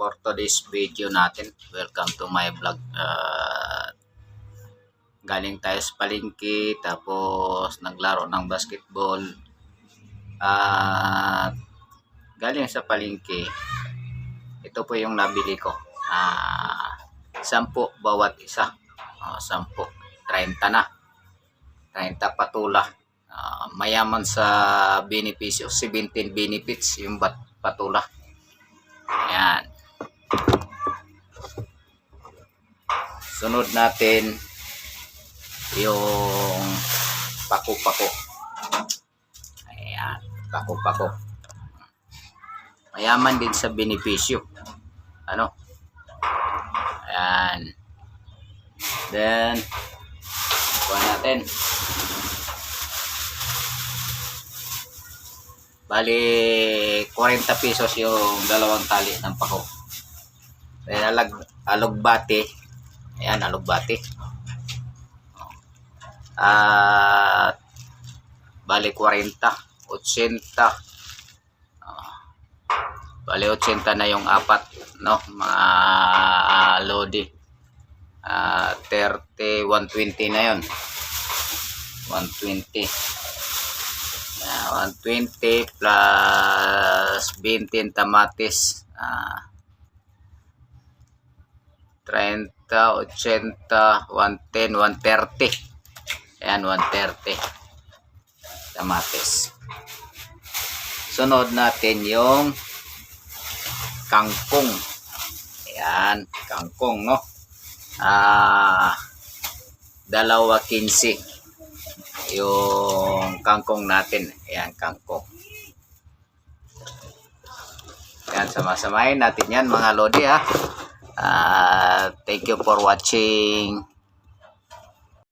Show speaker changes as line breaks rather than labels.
for today's video natin. Welcome to my vlog. Galing tayo sa palengke, tapos naglaro ng basketball. Galing sa palengke, ito po yung nabili ko. 10 bawat isa. 10, 30 na. 30 patula. Mayaman sa benepisyo, 17 benefits yung patula. Ayan. Sunod natin yung pako-pako. Ayan, pako-pako. Mayaman din sa benepisyo. Ano? Ayan. Then, kuha natin. Bali, 40 pesos yung dalawang tali ng pako. Then, alugbati. Ayan, alugbati. Bali, 40. 80. Bali, 80 na yung apat. No? Mga lodi. 30, 120 na yun. 120. 120 plus 20 tamatis. 30, 80, 110, 130. Ayan, 130 tamatis. Sunod natin yung kangkong. Ayan, kangkong, no? 2.15 yung kangkong natin. Ayan, kangkong. Ayan, sama-samahin natin yan mga lodi, ha. Thank you for watching.